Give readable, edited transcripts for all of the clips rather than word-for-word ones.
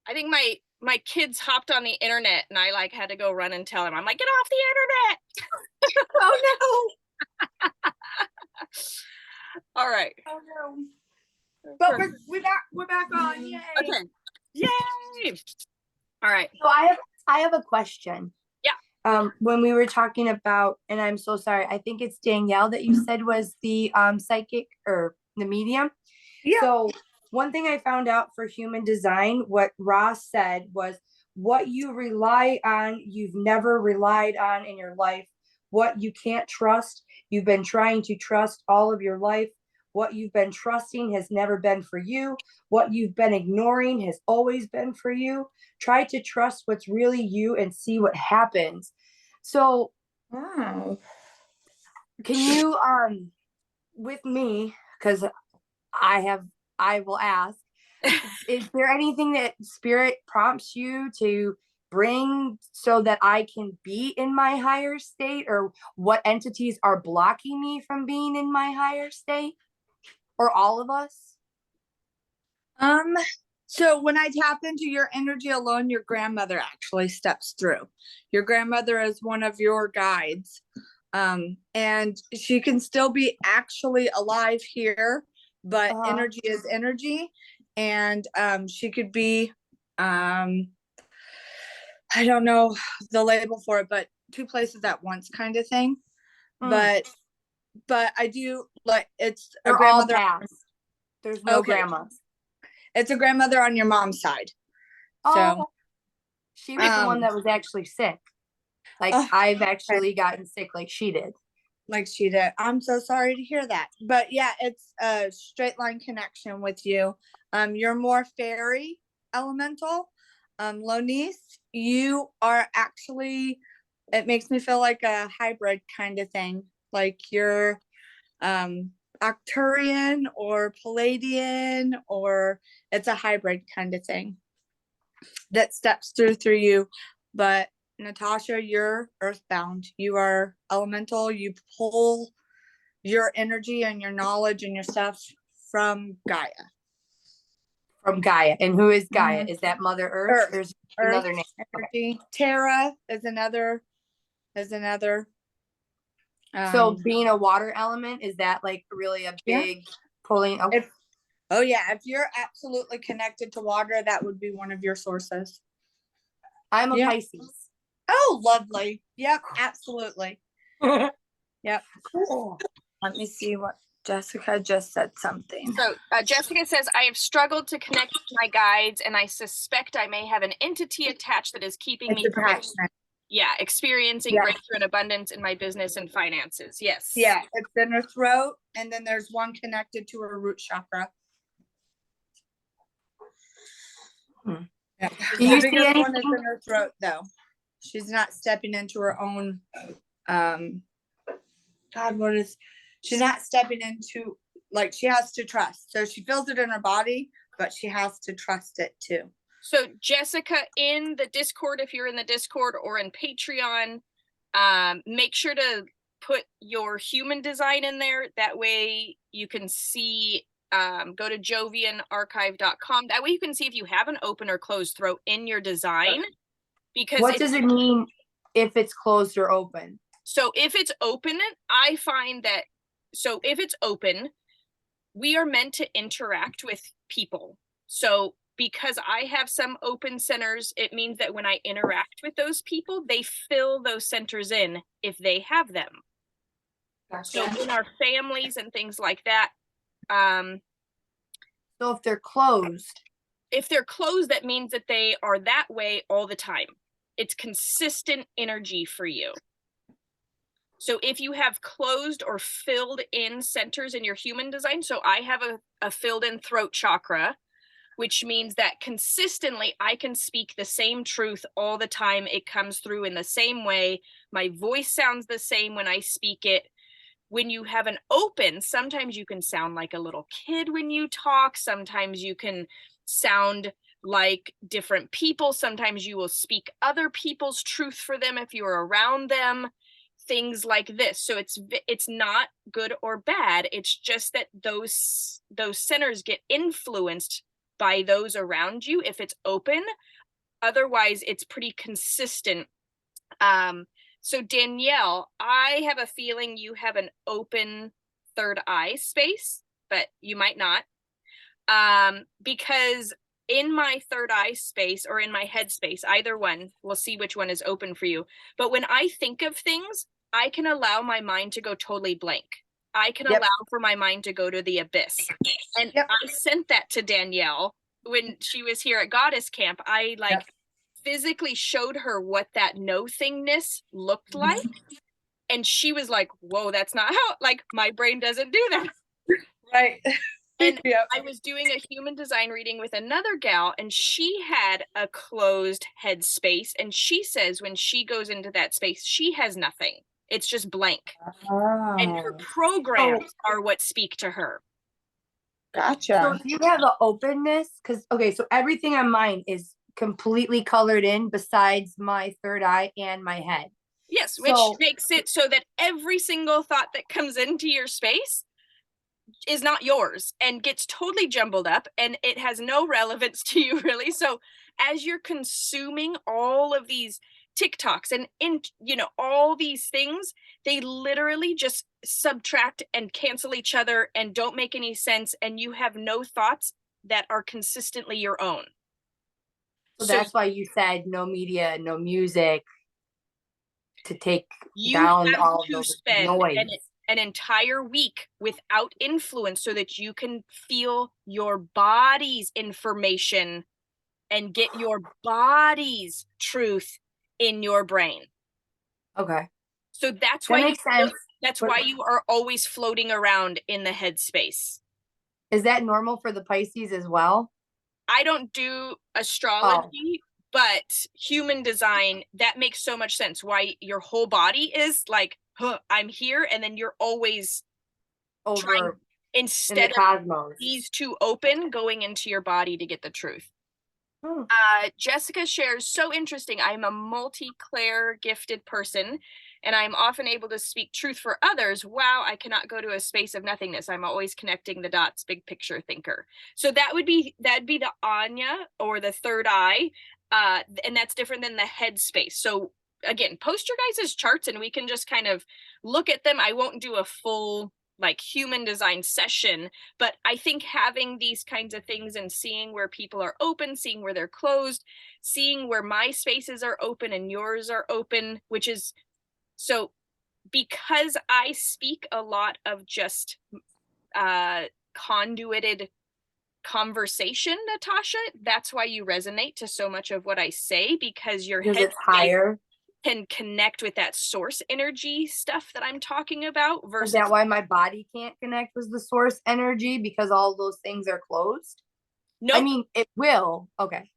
I think my kids hopped on the internet and I like had to go run and tell them. I'm like, get off the internet. Oh All right. no. Oh no. But we're back on. Yay. Okay. Yay. All right. So I have a question. Yeah. When we were talking about, and I'm so sorry, I think it's Danielle that you said was the psychic or the medium. Yeah. So one thing I found out for human design, what Ross said was what you rely on, you've never relied on in your life. What you can't trust, you've been trying to trust all of your life. What you've been trusting has never been for you. What you've been ignoring has always been for you. Try to trust what's really you and see what happens. So, Wow. can you with me, because I will ask, is there anything that spirit prompts you to bring so that I can be in my higher state, or what entities are blocking me from being in my higher state, or all of us? So when I tap into your energy alone, your grandmother actually steps through. Your grandmother is one of your guides. And she can still be actually alive here, but energy is energy. And she could be I don't know the label for it, but two places at once kind of thing. But I do like it's a They're grandmother. all past. There's no grandmas. It's a grandmother on your mom's side. So she was the one that was actually sick. Like I've actually gotten sick like she did. Like she did. I'm so sorry to hear that. But yeah, it's a straight line connection with you. You're more fairy elemental. Lonice, you are actually, it makes me feel like a hybrid kind of thing. Like you're Arcturian or Palladian, or it's a hybrid kind of thing that steps through you. But Natasha, you're earthbound. You are elemental. You pull your energy and your knowledge and your stuff from Gaia. From Gaia. And who is Gaia? Is that Mother Earth? There's another name. Energy. Okay. Terra is another. So being a water element, is that like really a big pulling? If you're absolutely connected to water, that would be one of your sources. I'm a Pisces. Oh, lovely. Yep, absolutely. Yep. Cool. Let me see what Jessica just said something. So Jessica says, I have struggled to connect with my guides, and I suspect I may have an entity attached that is keeping me from experiencing breakthrough and abundance in my business and finances. Yes. Yeah, it's in her throat, and then there's one connected to her root chakra. Yeah. Do you see anything? One is in her throat, though. She's not stepping into her own. She's not stepping into, like, she has to trust. So she feels it in her body, but she has to trust it too. So Jessica, in the Discord, if you're in the Discord or in Patreon, make sure to put your human design in there. That way you can see, go to jovianarchive.com. That way you can see if you have an open or closed throat in your design. Because what does it mean if it's closed or open? So if it's open, I find that, so if it's open, we are meant to interact with people. So because I have some open centers, it means that when I interact with those people, they fill those centers in if they have them. Gotcha. So in our families and things like that. So if they're closed. If they're closed, that means that they are that way all the time. It's consistent energy for you. So if you have closed or filled in centers in your human design, so I have a filled in throat chakra, which means that consistently I can speak the same truth all the time. It comes through in the same way. My voice sounds the same when I speak it. When you have an open, sometimes you can sound like a little kid when you talk. Sometimes you can sound like different people. Sometimes you will speak other people's truth for them if you're around them. Things like this. So it's not good or bad. It's just that those centers get influenced by those around you if it's open. Otherwise, it's pretty consistent. So Danielle, I have a feeling you have an open third eye space, but you might not. Because in my third eye space or in my head space, either one, we'll see which one is open for you. But when I think of things, I can allow my mind to go totally blank. I can Yep. allow for my mind to go to the abyss. And Yep. I sent that to Danielle when she was here at Goddess Camp. I like physically showed her what that no thingness looked like. And she was like, whoa, that's not how, like, my brain doesn't do that. Right. And Yep. I was doing a human design reading with another gal, and she had a closed head space. And she says when she goes into that space, she has nothing. It's just blank. And her Oh. programs are what speak to her. So Gotcha. if you have an openness, because okay, so everything on mine is completely colored in besides my third eye and my head. Yes, which So- makes it so that every single thought that comes into your space is not yours and gets totally jumbled up, and it has no relevance to you really. So as you're consuming all of these TikToks and all these things, they literally just subtract and cancel each other and don't make any sense, and you have no thoughts that are consistently your own. So that's why you said no media, no music, to take you down have all to those spend noise. an entire week without influence so that you can feel your body's information and get your body's truth in your brain. Okay, So that's that why makes sense. that's but- why you are always floating around in the headspace. Is that normal for the Pisces as well? I don't do astrology, but human design, that makes so much sense why your whole body is like, huh, I'm here, and then you're always Over in instead the of cosmos. these two open, going into your body to get the truth. Hmm. Jessica shares, so interesting. I'm a multi-clair gifted person, and I'm often able to speak truth for others. Wow, I cannot go to a space of nothingness. I'm always connecting the dots, big picture thinker. So that'd be the Anya, or the third eye, and that's different than the head space. So again, post your guys' charts and we can just kind of look at them. I won't do a full like human design session, but I think having these kinds of things and seeing where people are open, seeing where they're closed, seeing where my spaces are open and yours are open, which is so because I speak a lot of just conduited conversation, Natasha, that's why you resonate to so much of what I say, because your Because head it's higher. can connect with that source energy stuff that I'm talking about Is versus that why my body can't connect with the source energy, because all those things are closed? no. I mean, it will. Okay.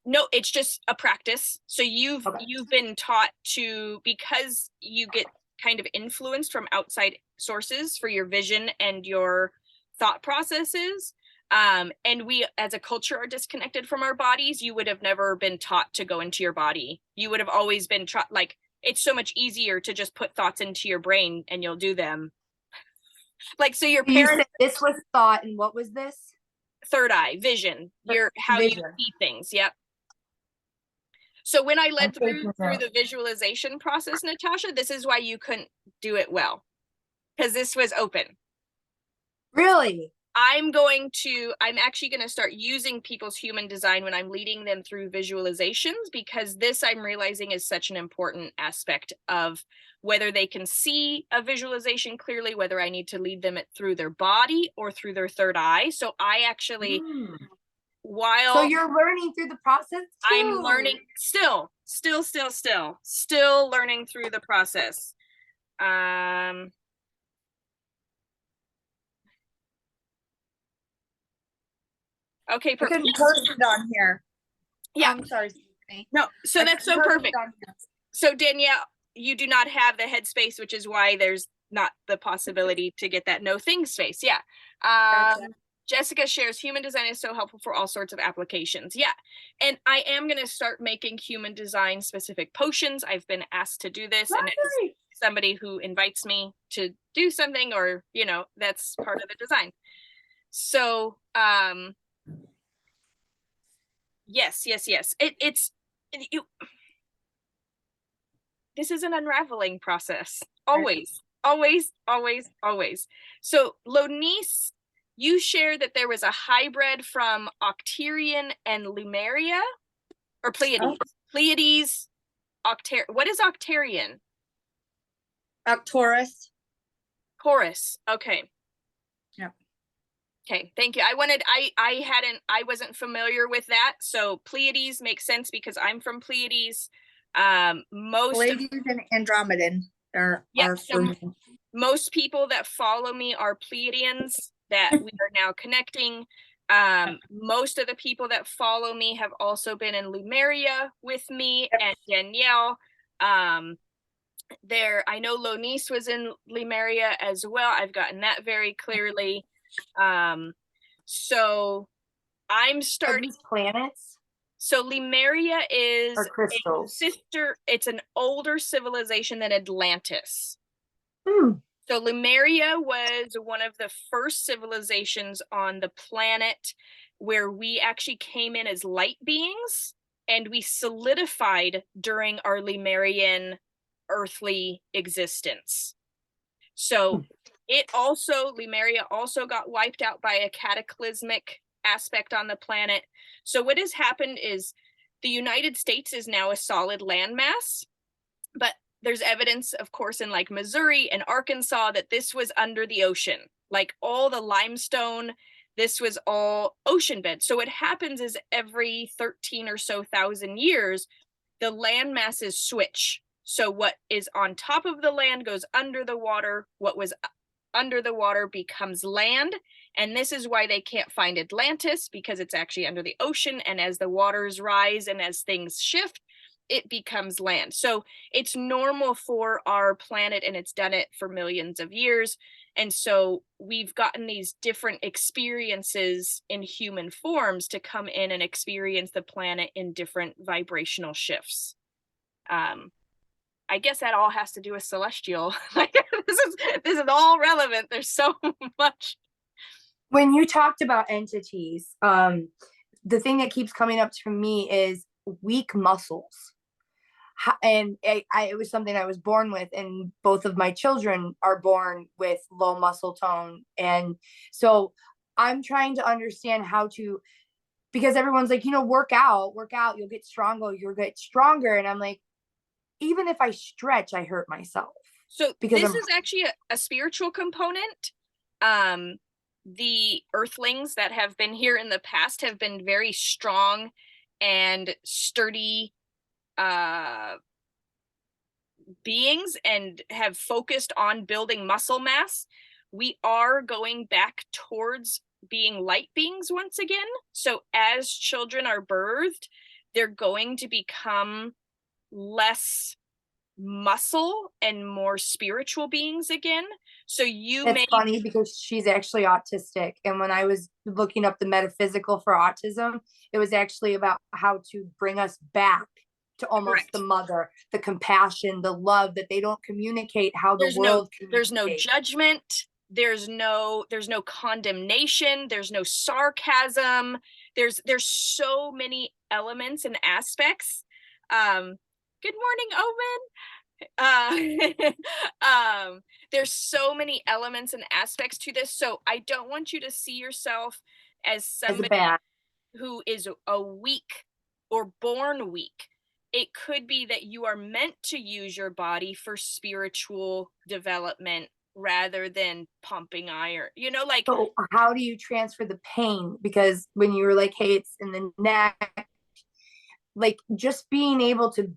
No, it's just a practice. So you've Okay. been taught to, because you get kind of influenced from outside sources for your vision and your thought processes. And we as a culture are disconnected from our bodies. You would have never been taught to go into your body. You would have always been taught, like, it's so much easier to just put thoughts into your brain and you'll do them. Like, so your You parents, said this was thought, and what was this? third eye, vision, your how Vision. you see things. Yep. So when I led Okay, through yeah. the visualization process, Natasha, this is why you couldn't do it well, because this was open. Really? I'm actually going to start using people's human design when I'm leading them through visualizations, because this I'm realizing is such an important aspect of whether they can see a visualization clearly, whether I need to lead them through their body or through their third eye. So I actually, Mm. while So you're learning through the process too. I'm learning still learning through the process. Okay, I perfect. can post it on here. Yeah. I'm sorry, Stephanie. No, so I that's can so post it perfect. on here. So Danielle, you do not have the headspace, which is why there's not the possibility to get that no thing space. Yeah. Gotcha. Jessica shares, human design is so helpful for all sorts of applications. Yeah. And I am going to start making human design specific potions. I've been asked to do this, and it's Right. somebody who invites me to do something, or, that's part of the design. So, Yes, yes, yes. You, this is an unraveling process. Always, always, always, always. So, Lonice, you shared that there was a hybrid from Octerian and Lemuria, or Pleiades. Pleiades, What is Octerian? Arcturus. Chorus. Okay. Yeah. Okay, thank you. I wasn't familiar with that. So Pleiades makes sense because I'm from Pleiades. Pleiades and Andromedan are for me. Most people that follow me are Pleiadians that we are now connecting. Most of the people that follow me have also been in Lemuria with me and Danielle. I know Lonice was in Lemuria as well. I've gotten that very clearly. So I'm starting planets. So Lemuria is Or crystals. it's an older civilization than Atlantis. Hmm. So Lemuria was one of the first civilizations on the planet where we actually came in as light beings, and we solidified during our Lemurian earthly existence. So Lemuria also got wiped out by a cataclysmic aspect on the planet. So what has happened is the United States is now a solid landmass, but there's evidence, of course, in like Missouri and Arkansas that this was under the ocean. Like all the limestone, this was all ocean bed. So what happens is every 13 or so thousand years, the land masses switch. So what is on top of the land goes under the water. What was under the water becomes land. And this is why they can't find Atlantis, because it's actually under the ocean. And as the waters rise and as things shift, it becomes land. So it's normal for our planet, and it's done it for millions of years. And so we've gotten these different experiences in human forms to come in and experience the planet in different vibrational shifts. I guess that all has to do with celestial. This is all relevant. There's so much. When you talked about entities, the thing that keeps coming up to me is weak muscles. And it was something I was born with, and both of my children are born with low muscle tone. And so I'm trying to understand how to, because everyone's like, work out, you'll get stronger. And I'm like, even if I stretch, I hurt myself. So because this is actually a spiritual component. The earthlings that have been here in the past have been very strong and sturdy beings and have focused on building muscle mass. We are going back towards being light beings once again. So as children are birthed, they're going to become less muscle and more spiritual beings again. So it's funny because she's actually autistic, and when I was looking up the metaphysical for autism, it was actually about how to bring us back to almost the mother, the compassion, the love that they don't communicate how the world there's no judgment, there's no condemnation, there's no sarcasm, there's so many elements and aspects. Good morning, Owen. There's so many elements and aspects to this, so I don't want you to see yourself as somebody who is a weak or born weak. It could be that you are meant to use your body for spiritual development rather than pumping iron, So how do you transfer the pain? Because when you were like, hey, it's in the neck, like just being able to,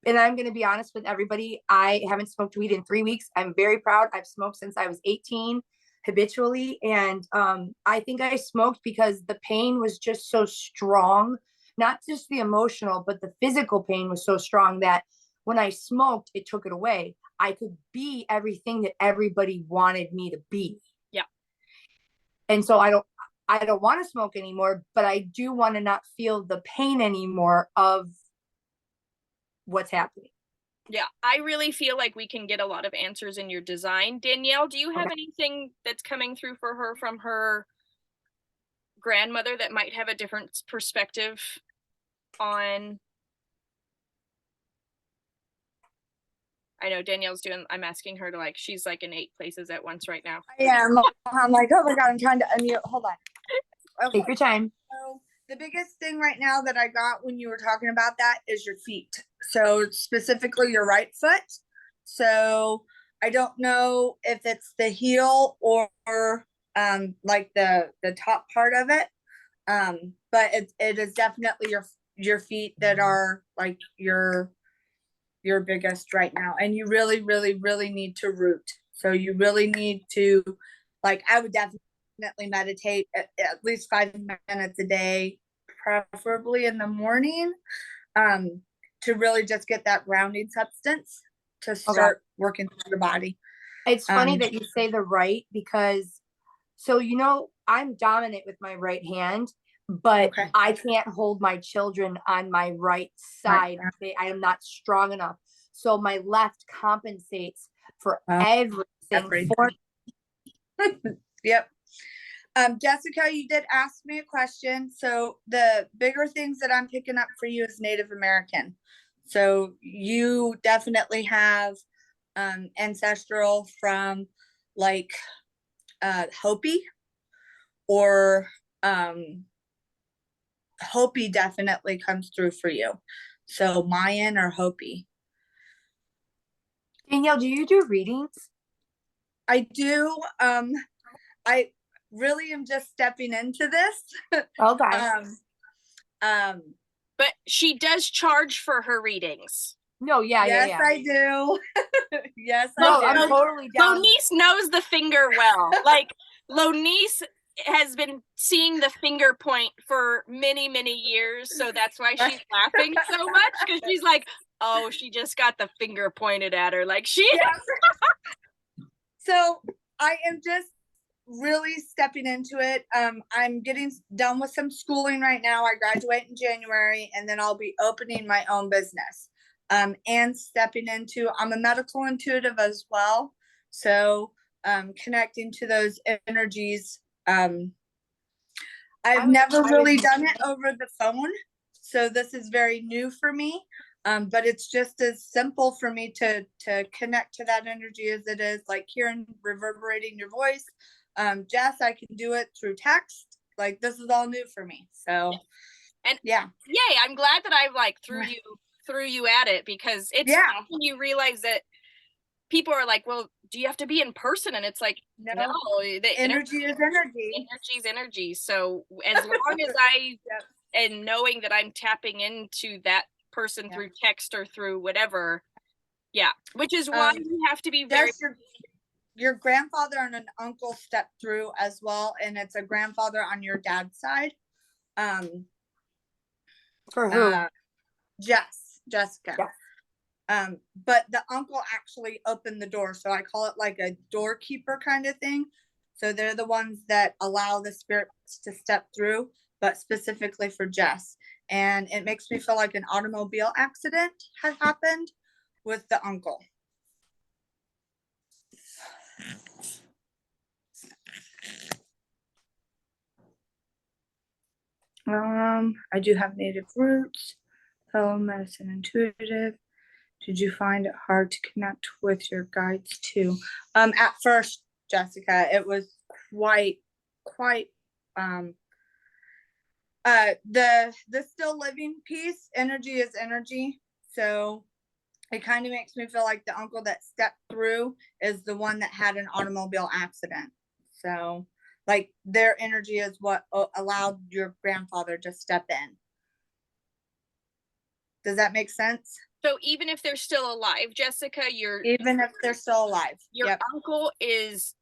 and I'm going to be honest with everybody, I haven't smoked weed in 3 weeks. I'm very proud. I've smoked since I was 18 habitually. And I think I smoked because the pain was just so strong, not just the emotional, but the physical pain was so strong that when I smoked, it took it away. I could be everything that everybody wanted me to be. Yeah. And so I don't want to smoke anymore, but I do want to not feel the pain anymore of what's happening. Yeah, I really feel like we can get a lot of answers in your design. Danielle, do you have anything that's coming through for her from her grandmother that might have a different perspective? on, I know Danielle's I'm asking her to like, she's like in 8 places at once right now. Yeah, I'm like, oh my God, I'm trying to unmute. Hold on. Okay. Take your time. So the biggest thing right now that I got when you were talking about that is your feet. So specifically your right foot. So I don't know if it's the heel or like the top part of it. But it is definitely your feet that are like your biggest right now. And you really, really, really need to root. So you really need to, like, I would definitely meditate at least 5 minutes a day, preferably in the morning, to really just get that grounding substance to start working through your body. It's funny that you say the right, because so I'm dominant with my right hand, but Okay. I can't hold my children on my right side. I am not strong enough. So my left compensates for everything for Yep. Jessica, you did ask me a question. So the bigger things that I'm picking up for you is Native American. So you definitely have ancestral from like Hopi, or Hopi definitely comes through for you. So Mayan or Hopi. Danielle, do you do readings? I do. I really am just stepping into this. Okay. But she does charge for her readings. No, yeah. I do. Yes, No, I do. I'm totally down. Lonice knows the finger well. Like, Lonice has been seeing the finger point for many, many years. So that's why she's laughing so much, because she's like, oh, she just got the finger pointed at her. Like she. Yeah. So I am just really stepping into it. I'm getting done with some schooling right now. I graduate in January, and then I'll be opening my own business. And stepping into, I'm a medical intuitive as well. So connecting to those energies. I've never really done it over the phone. So this is very new for me. But it's just as simple for me to connect to that energy as it is like hearing, reverberating your voice. Jess, I can do it through text. Like, this is all new for me. So, and yeah. Yay. I'm glad that I like threw you at it, because it's when you realize that people are like, well, do you have to be in person? And it's like, no, the energy is energy. Energy is energy. So as long as I and knowing that I'm tapping into that person through text or through whatever, which is why you have to be very. Your grandfather and an uncle step through as well, and it's a grandfather on your dad's side. For who? Jessica. Yes. But the uncle actually opened the door, so I call it like a doorkeeper kind of thing. So they're the ones that allow the spirits to step through, but specifically for Jess. And it makes me feel like an automobile accident had happened with the uncle. I do have native roots, fellow medicine intuitive. Did you find it hard to connect with your guides too? At first, Jessica, it was quite the still living piece. Energy is energy. So it kind of makes me feel like the uncle that stepped through is the one that had an automobile accident. So like their energy is what allowed your grandfather to step in. Does that make sense? So even if they're still alive, Jessica, even if they're still alive, your uncle is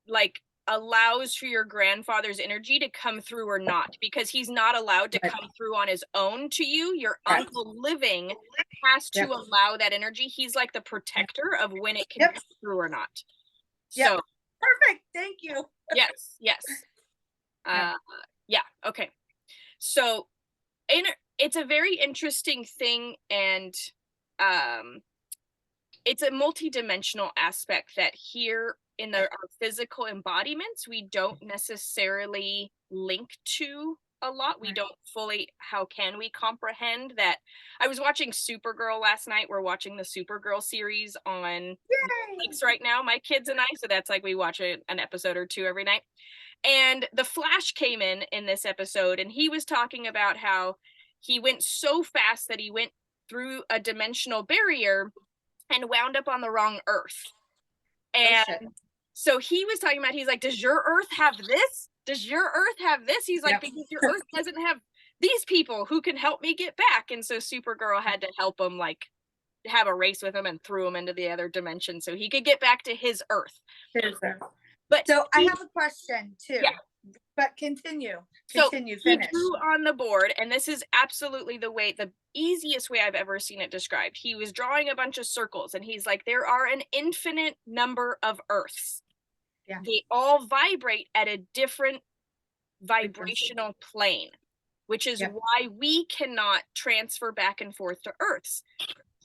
like allows for your grandfather's energy to come through or not, because he's not allowed to come through on his own to you. Your uncle living has to allow that energy. He's like the protector of when it can come through or not. So perfect. Thank you. Yes. Okay. So it's a very interesting thing, and it's a multi-dimensional aspect that here in our physical embodiments we don't necessarily link to a lot. We Right. don't fully, how can we comprehend that? I was watching Supergirl last night. We're watching the Supergirl series on Netflix right now, my kids and I. So that's like we watch an episode or two every night. And the Flash came in this episode, and he was talking about how he went so fast that he went through a dimensional barrier and wound up on the wrong Earth. And shit. so he was talking about, he's like, does your Earth have this? Does your Earth have this? He's like, Yep. because your Earth doesn't have these people who can help me get back. And so Supergirl had to help him, like, have a race with him and threw him into the other dimension so he could get back to his Earth. But So I have a question too. Yeah. But continue. So Continue. he Finish. drew on the board, and this is absolutely the easiest way I've ever seen it described. He was drawing a bunch of circles, and he's like, there are an infinite number of Earths. Yeah. They all vibrate at a different vibrational plane, which is Yep. why we cannot transfer back and forth to Earths.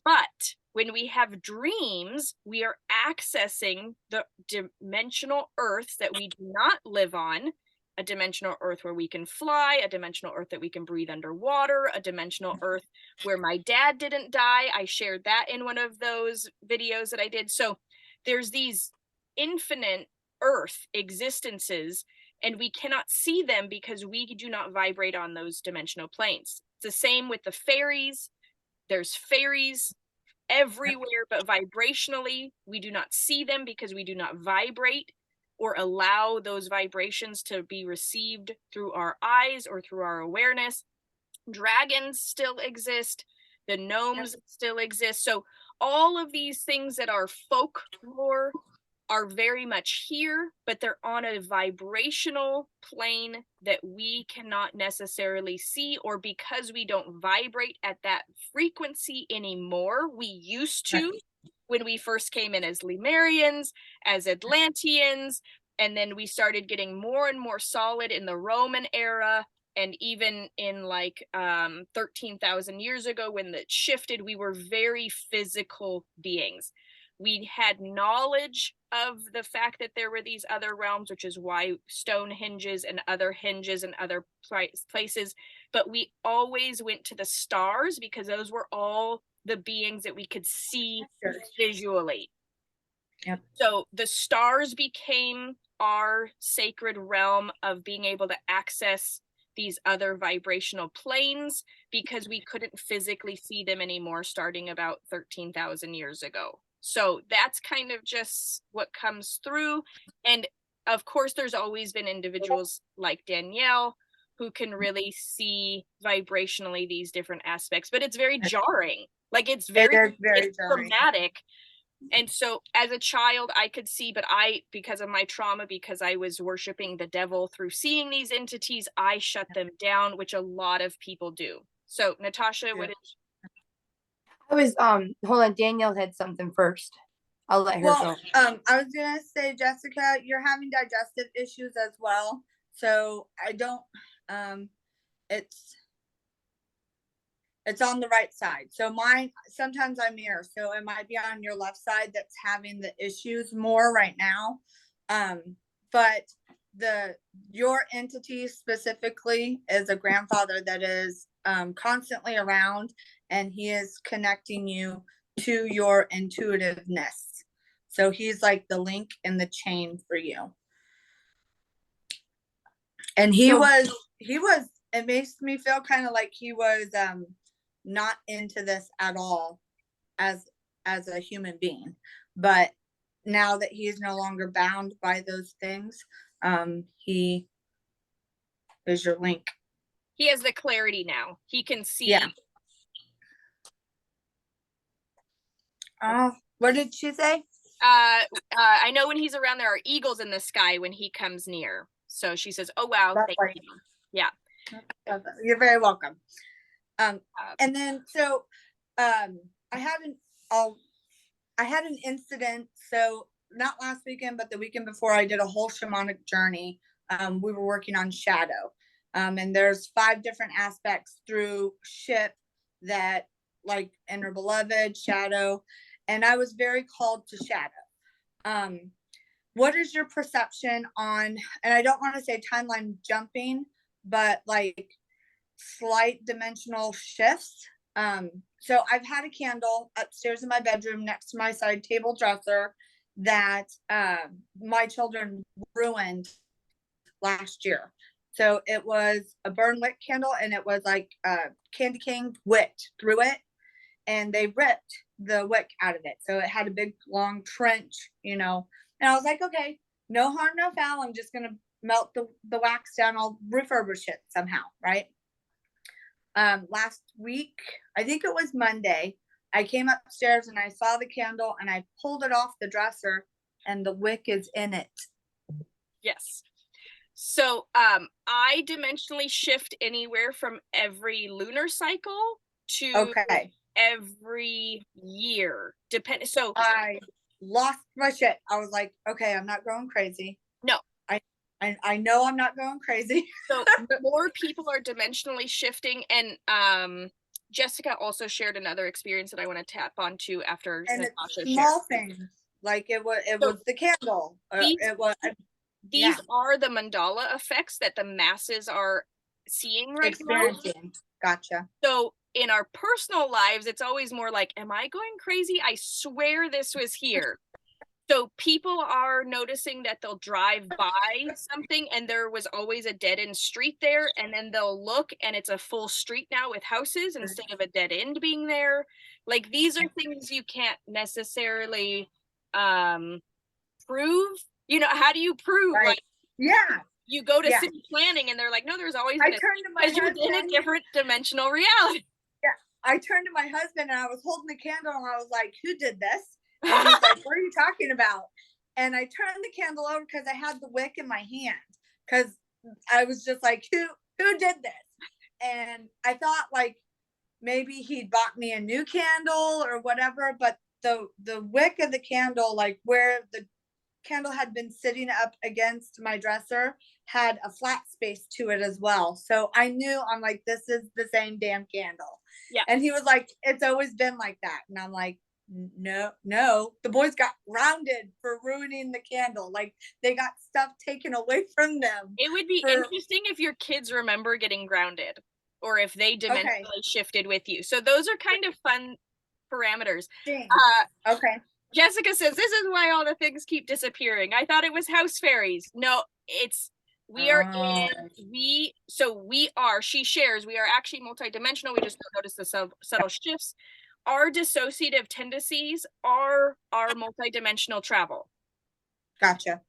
But when we have dreams, we are accessing the dimensional Earths that we do not live on, a dimensional Earth where we can fly, a dimensional Earth that we can breathe underwater, a dimensional Earth where my dad didn't die. I shared that in one of those videos that I did. So there's these infinite Earth existences, and we cannot see them because we do not vibrate on those dimensional planes. It's the same with the fairies. There's fairies everywhere, but vibrationally, we do not see them because we do not vibrate or allow those vibrations to be received through our eyes or through our awareness. Dragons still exist. The gnomes still exist. So all of these things that are folklore are very much here, but they're on a vibrational plane that we cannot necessarily see, or because we don't vibrate at that frequency anymore. We used to when we first came in as Lemurians, as Atlanteans, and then we started getting more and more solid in the Roman era. And even in like 13,000 years ago, when it shifted, we were very physical beings. We had knowledge of the fact that there were these other realms, which is why Stonehenges and other hinges and other places, but we always went to the stars because those were all the beings that we could see visually. Yep. So the stars became our sacred realm of being able to access these other vibrational planes because we couldn't physically see them anymore starting about 13,000 years ago. So that's kind of just what comes through. And of course, there's always been individuals like Danielle who can really see vibrationally these different aspects, but it's very jarring. Like it's very jarring. dramatic. And so as a child, I could see, but because of my trauma, because I was worshiping the devil through seeing these entities, I shut them down, which a lot of people do. So Natasha, what is I was hold on, Danielle had something first. I'll let her go. I was gonna say, Jessica, you're having digestive issues as well. So I don't it's on the right side. So mine, sometimes I mirror. So it might be on your left side that's having the issues more right now. But your entity specifically is a grandfather that is constantly around, and he is connecting you to your intuitiveness. So he's like the link in the chain for you. And he was, it makes me feel kind of like he was not into this at all as a human being. But now that he is no longer bound by those things, he is your link. He has the clarity now. He can see. Yeah. What did she say? I know when he's around, there are eagles in the sky when he comes near. So she says, "Oh wow, That's thank right. you." Yeah. You're very welcome. And then so I had an incident. So not last weekend, but the weekend before, I did a whole shamanic journey. We were working on shadow. And there's 5 different aspects through SHIP that, like inner beloved, shadow, and I was very called to shadow. What is your perception on, and I don't want to say timeline jumping, but like slight dimensional shifts. So I've had a candle upstairs in my bedroom next to my side table dresser that my children ruined last year. So it was a burn wick candle, and it was like candy cane wick through it, and they ripped the wick out of it. So it had a big long trench, you know. And I was like, okay, no harm, no foul. I'm just gonna melt the wax down. I'll refurbish it somehow, right? Last week, I think it was Monday, I came upstairs and I saw the candle and I pulled it off the dresser and the wick is in it. Yes. So I dimensionally shift anywhere from every lunar cycle to Okay. every year. So I lost my shit. I was like, okay, I'm not going crazy. No. I know I'm not going crazy. So more people are dimensionally shifting, and Jessica also shared another experience that I want to tap onto after And Natasha it's small shared. things. Like it was So the candle. these- It was These yeah. are the mandala effects that the masses are seeing right now. experiencing. Gotcha. So in our personal lives, it's always more like, am I going crazy? I swear this was here. So people are noticing that they'll drive by something and there was always a dead end street there, and then they'll look and it's a full street now with houses instead of a dead end being there. Like, these are things you can't necessarily prove. You know, how do you prove? Right. Like, Yeah. you go to Yeah. city planning and they're like, no, there's always I been turned to my because you're in a husband. different dimensional reality. I turned to my husband and I was holding the candle and I was like, who did this? And he's like, what are you talking about? And I turned the candle over because I had the wick in my hand, because I was just like, who did this? And I thought like maybe he'd bought me a new candle or whatever, but the wick of the candle, like where the candle had been sitting up against my dresser, had a flat space to it as well. So I knew, I'm like, this is the same damn candle. Yeah. And he was like, it's always been like that. And I'm like, no, the boys got grounded for ruining the candle. Like, they got stuff taken away from them. It would be interesting if your kids remember getting grounded, or if they dimensionally shifted with you. So those are kind of fun parameters. Okay. Jessica says, this is why all the things keep disappearing. I thought it was house fairies. No, it's we are she shares, we are actually multidimensional. We just don't notice the subtle shifts. Our dissociative tendencies are our multidimensional travel. Gotcha.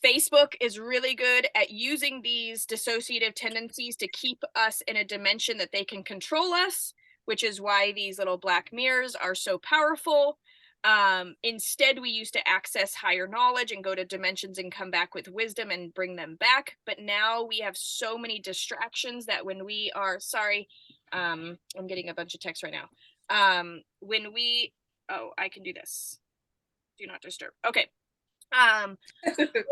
Facebook is really good at using these dissociative tendencies to keep us in a dimension that they can control us, which is why these little black mirrors are so powerful. Instead, we used to access higher knowledge and go to dimensions and come back with wisdom and bring them back. But now we have so many distractions that when we are, I'm getting a bunch of text right now. I can do this. Do not disturb. Okay.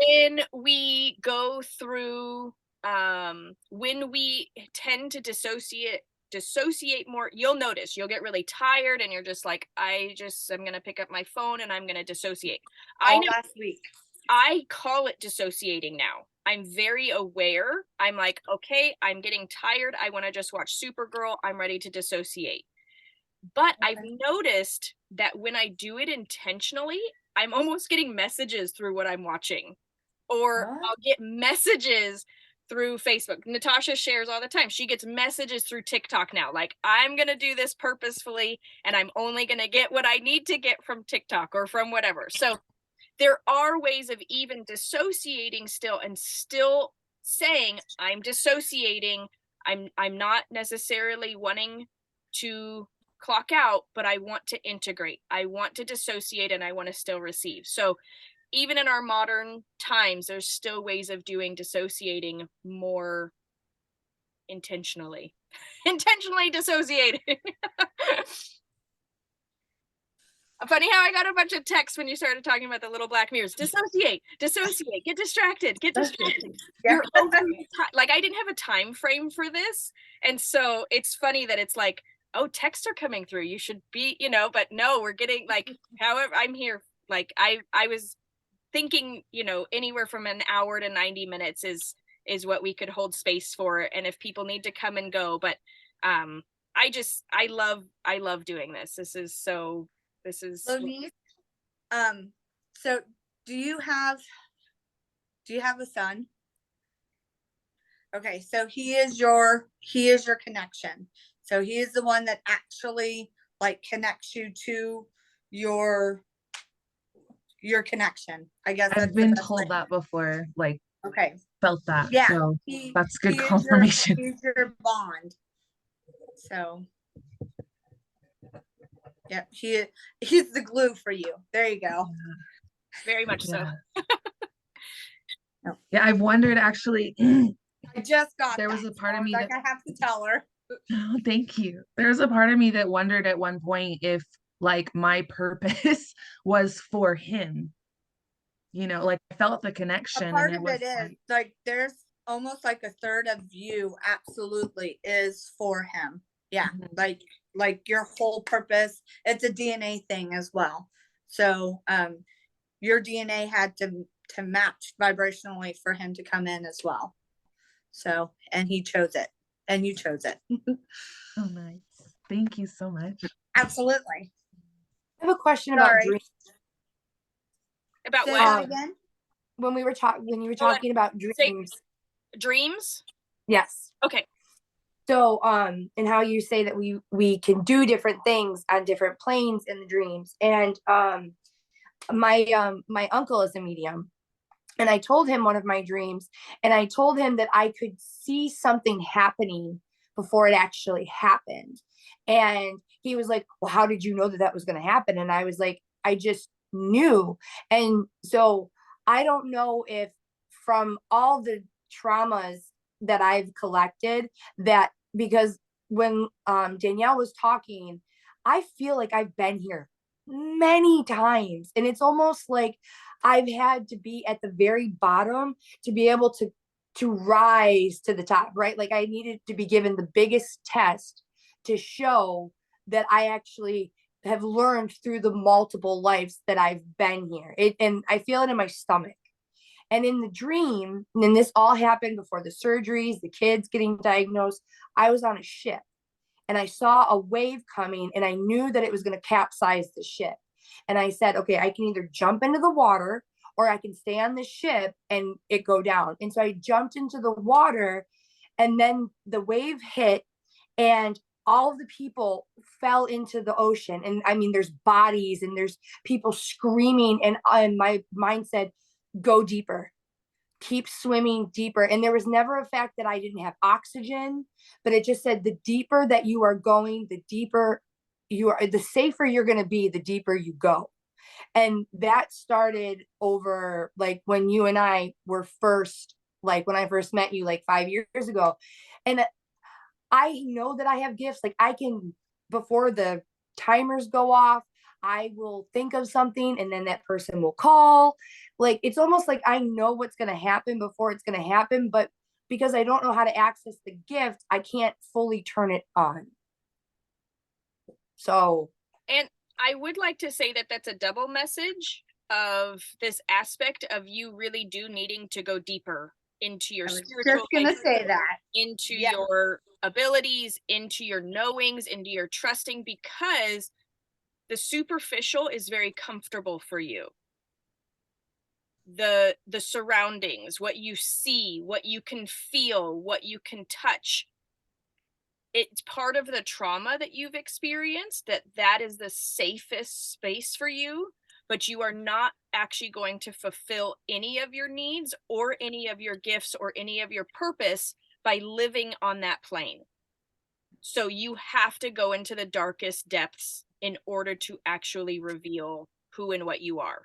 When we go through, when we tend to dissociate more, you'll notice you'll get really tired and you're just like, I'm gonna pick up my phone and I'm gonna dissociate. Last week. I call it dissociating now. I'm very aware. I'm like, okay, I'm getting tired. I want to just watch Supergirl. I'm ready to dissociate. But I've noticed that when I do it intentionally, I'm almost getting messages through what I'm watching, or I'll get messages through Facebook. Natasha shares all the time. She gets messages through TikTok now. Like, I'm going to do this purposefully and I'm only going to get what I need to get from TikTok or from whatever. So there are ways of even dissociating still and still saying, I'm dissociating. I'm not necessarily wanting to clock out, but I want to integrate. I want to dissociate and I want to still receive. So even in our modern times, there's still ways of doing dissociating more intentionally. Intentionally dissociating. Funny how I got a bunch of texts when you started talking about the little black mirrors. Dissociate, get distracted. Yeah. Like, I didn't have a time frame for this. And so it's funny that it's like, oh, texts are coming through. You should be, but no, we're getting like, however, I'm here. Like, I was thinking, anywhere from an hour to 90 minutes is is what we could hold space for, and if people need to come and go. But I love doing this. This is Lonice, so do you have a son? Okay, so he is your connection. So he is the one that actually like connects you to your connection. I guess that's I've the been best way. told that before, like Okay. felt that. Yeah, So he, that's good he is confirmation. he's your bond. So yeah, he's the glue for you. There you go. very much so. Yeah, I've wondered actually. I just got There that, was a part so of I was me like, that I have to tell her. Oh, thank you. There's a part of me that wondered at one point if like my purpose was for him. You know, like I felt the A connection part and it of was it is like there's almost like a third of you absolutely is for him. Yeah, Mhm. like your whole purpose. It's a DNA thing as well. So your DNA had to match vibrationally for him to come in as well. So and he chose it, and you chose it. Oh, nice. Thank you so much. Absolutely. I have a question about Sorry. dreams. About Say what? that again. When you were Hold on. talking about Say- dreams. Dreams? Yes. Okay. So, and how you say that we can do different things on different planes in the dreams. And my uncle is a medium, and I told him one of my dreams, and I told him that I could see something happening before it actually happened. And he was like, "Well, how did you know that that was going to happen?" And I was like, "I just knew." And so I don't know if from all the traumas that I've collected, that because when Danielle was talking, I feel like I've been here many times, and it's almost like I've had to be at the very bottom to be able to rise to the top, right? Like I needed to be given the biggest test to show that I actually have learned through the multiple lives that I've been here. And I feel it in my stomach. And in the dream, and this all happened before the surgeries, the kids getting diagnosed, I was on a ship and I saw a wave coming and I knew that it was going to capsize the ship. And I said, okay, I can either jump into the water or I can stay on the ship and it go down. And so I jumped into the water, and then the wave hit and all of the people fell into the ocean. And I mean, there's bodies and there's people screaming. And my mind said, go deeper, keep swimming deeper. And there was never a fact that I didn't have oxygen, but it just said the deeper that you are going, the deeper you are, the safer you're going to be, the deeper you go. And that started over like when you and I were first, like when I first met you like 5 years ago. And I know that I have gifts. Like I can, before the timers go off, I will think of something and then that person will call. Like it's almost like I know what's going to happen before it's going to happen, but because I don't know how to access the gift, I can't fully turn it on. So, And I would like to say that that's a double message of this aspect of you really do needing to go deeper into your I was spiritual just gonna life, say that. into Yeah. your abilities, into your knowings, into your trusting, because the superficial is very comfortable for you. The surroundings, what you see, what you can feel, what you can touch, it's part of the trauma that you've experienced, that is the safest space for you, but you are not actually going to fulfill any of your needs or any of your gifts or any of your purpose by living on that plane. So you have to go into the darkest depths in order to actually reveal who and what you are.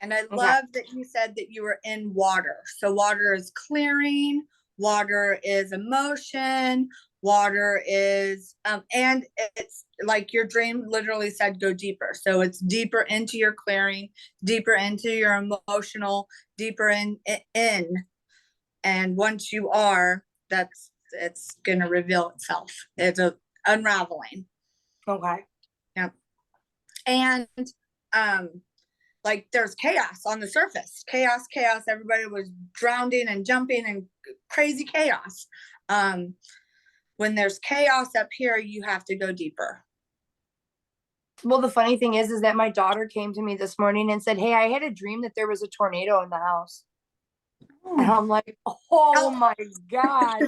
And I love that you said that you were in water. So water is clearing, water is emotion, water is and it's like your dream literally said go deeper. So it's deeper into your clearing, deeper into your emotional, deeper in. And once you are, it's gonna reveal itself. It's a unraveling. okay. Yeah. And like there's chaos on the surface, chaos, everybody was drowning and jumping and crazy chaos. When there's chaos up here, you have to go deeper. Well, the funny thing is that my daughter came to me this morning and said, "Hey, I had a dream that there was a tornado in the house." And I'm like, "Oh my God."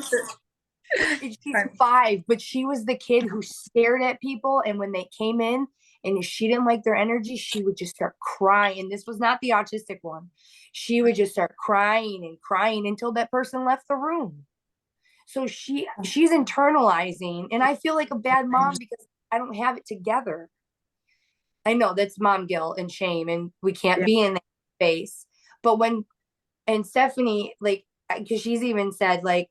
And she's 5, but she was the kid who stared at people. And when they came in and if she didn't like their energy, she would just start crying. And this was not the autistic one. She would just start crying and crying until that person left the room. So she's internalizing. And I feel like a bad mom because I don't have it together. I know that's mom guilt and shame, and we can't be in that space. But and Stephanie, like, because she's even said, like,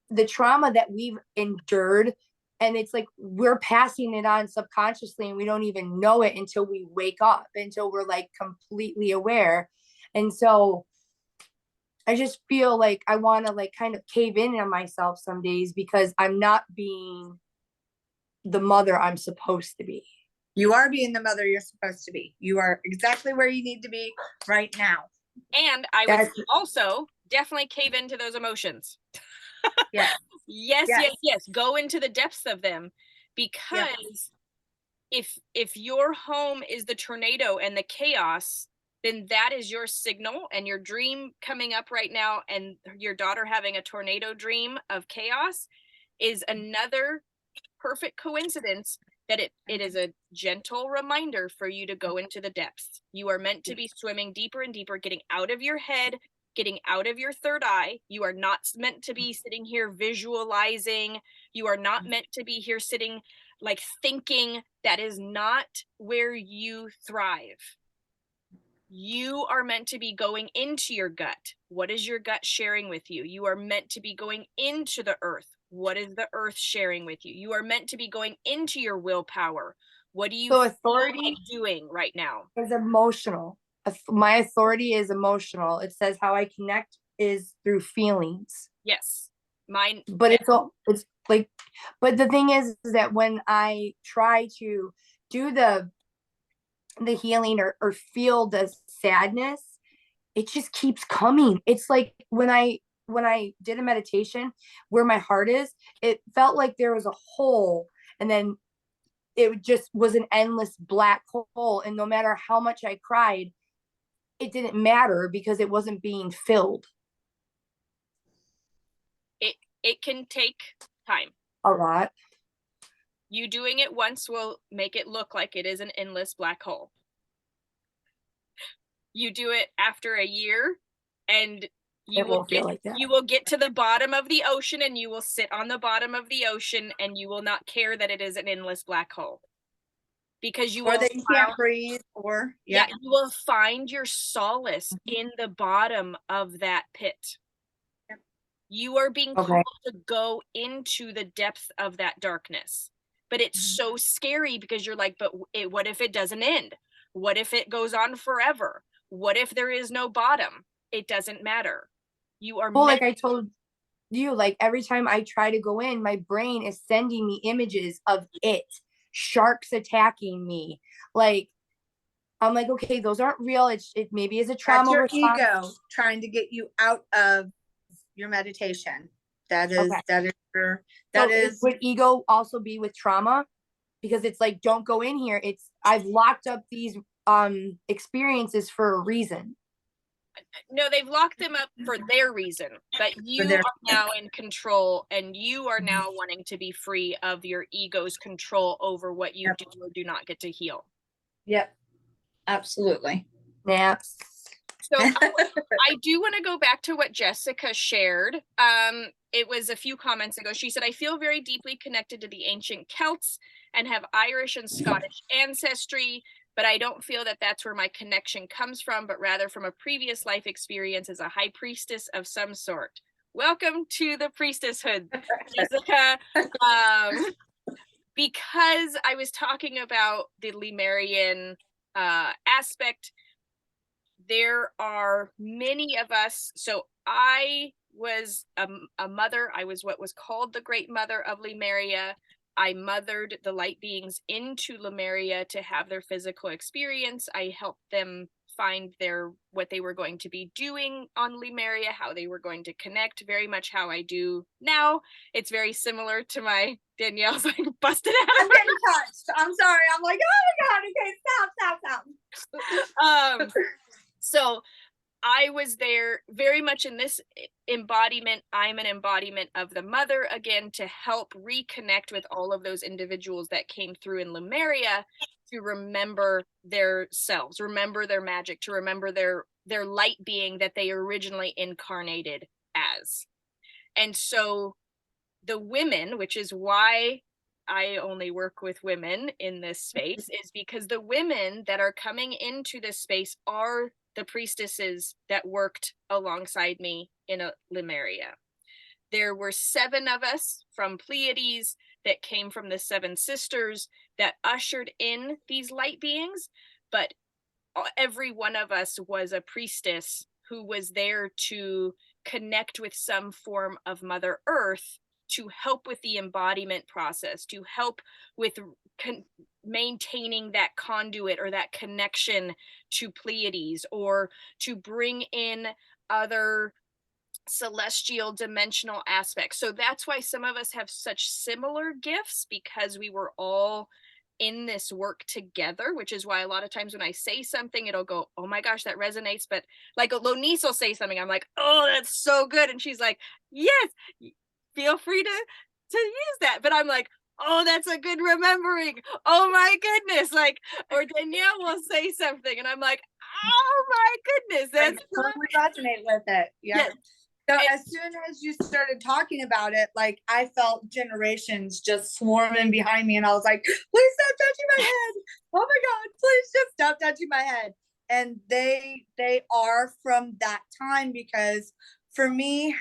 the trauma that we've endured, and it's like we're passing it on subconsciously, and we don't even know it until we wake up, until we're like completely aware. And so I just feel like I want to like kind of cave in on myself some days because I'm not being the mother I'm supposed to be. You are being the mother you're supposed to be. You are exactly where you need to be right now. And I would also definitely cave into those emotions. Yeah. Yes. Go into the depths of them, because if your home is the tornado and the chaos, then that is your signal. And your dream coming up right now and your daughter having a tornado dream of chaos is another perfect coincidence that it is a gentle reminder for you to go into the depths. You are meant to be swimming deeper and deeper, getting out of your head, getting out of your third eye. You are not meant to be sitting here visualizing. You are not meant to be here sitting like thinking. That is not where you thrive. You are meant to be going into your gut. What is your gut sharing with you? You are meant to be going into the earth. What is the earth sharing with you? You are meant to be going into your willpower. What do you So feel authority like doing right now? is emotional. My authority is emotional. It says how I connect is through feelings. Yes. Mine. But it's like, but the thing is that when I try to do the healing or feel the sadness, it just keeps coming. It's like when I did a meditation where my heart is, it felt like there was a hole, and then it just was an endless black hole. And no matter how much I cried, it didn't matter because it wasn't being filled. It can take time. A lot. You doing it once will make it look like it is an endless black hole. You do it after a year and you will get to the bottom of the ocean, and you will sit on the bottom of the ocean, and you will not care that it is an endless black hole, because you or that you can't breathe, or you will find your solace in the bottom of that pit. You are being called to go into the depth of that darkness, but it's so scary because you're like, but what if it doesn't end? What if it goes on forever? What if there is no bottom? It doesn't matter. You are like I told you, like every time I try to go in, my brain is sending me images of sharks attacking me. Like, I'm like, okay, those aren't real. It maybe is a trauma response. Ego trying to get you out of your meditation. Would ego also be with trauma? Because it's like, don't go in here. I've locked up these experiences for a reason. No, they've locked them up for their reason, but you are now in control, and you are now wanting to be free of your ego's control over what you do or do not get to heal. Yep, absolutely. Yeah. So I do want to go back to what Jessica shared. It was a few comments ago. She said, I feel very deeply connected to the ancient Celts and have Irish and Scottish ancestry, but I don't feel that that's where my connection comes from, but rather from a previous life experience as a high priestess of some sort. Welcome to the priestesshood, Jessica. Because I was talking about the Lemurian aspect, there are many of us. So I was a mother. I was what was called the Great Mother of Lemuria. I mothered the light beings into Lemuria to have their physical experience. I helped them find what they were going to be doing on Lemuria, how they were going to connect, very much how I do now. It's very similar to my Danielle's like busted I'm getting touched. I'm sorry. I'm like, oh my God. Okay, stop. So I was there very much in this embodiment. I'm an embodiment of the mother again, to help reconnect with all of those individuals that came through in Lemuria, to remember their selves, remember their magic, to remember their light being that they originally incarnated as. And so the women, which is why I only work with women in this space, is because the women that are coming into this space are the priestesses that worked alongside me in a Lemuria. There were 7 of us from Pleiades that came from the 7 sisters that ushered in these light beings, but every one of us was a priestess who was there to connect with some form of Mother Earth, to help with the embodiment process, to help with maintaining that conduit or that connection to Pleiades, or to bring in other celestial dimensional aspects. So that's why some of us have such similar gifts, because we were all in this work together, which is why a lot of times when I say something, it'll go, oh my gosh, that resonates. But like Lonice will say something, I'm like, oh, that's so good. And she's like, yes, feel free to use that. But I'm like, oh, that's a good remembering. Oh my goodness. Like, or Danielle will say something and I'm like, oh my goodness. I That's totally resonate with it. Yeah. yes. So And- as soon as you started talking about it, like I felt generations just swarming behind me, and I was like, please stop touching my head. Oh my God, please just stop touching my head. And they are from that time, because for me,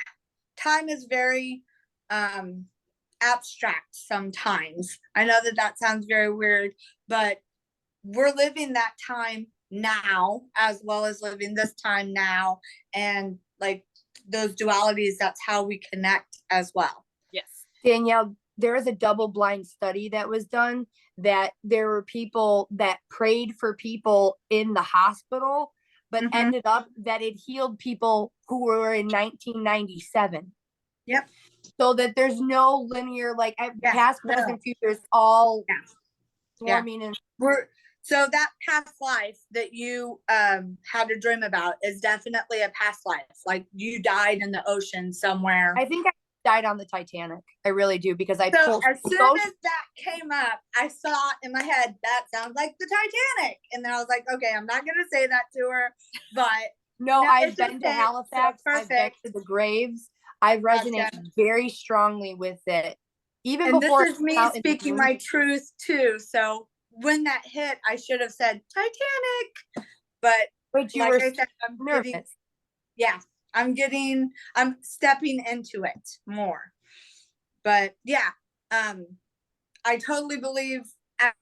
time is very abstract sometimes. I know that sounds very weird, but we're living that time now as well as living this time now, and like those dualities, that's how we connect as well. yes. Danielle, there is a double-blind study that was done that there were people that prayed for people in the hospital, but Mhm. ended up that it healed people who were in 1997. Yep. So that there's no linear, like Yeah, past, no. present, future is all Yeah. swarming and So that past life that you had a dream about is definitely a past life. Like you died in the ocean somewhere. I think I died on the Titanic. I really do, because I So pulled as soon so as that came up, I saw in my head, that sounds like the Titanic. And then I was like, okay, I'm not gonna say that to her, but no, no, I've it's been to okay. So Halifax. I've been perfect. to the graves. I resonate Gotcha. very strongly with it. Even And before this is me out in the speaking dream. my truth too. So when that hit, I should have said Titanic, but But you like were I said, I'm nervous. getting, yeah, I'm stepping into it more. But yeah, I totally believe, I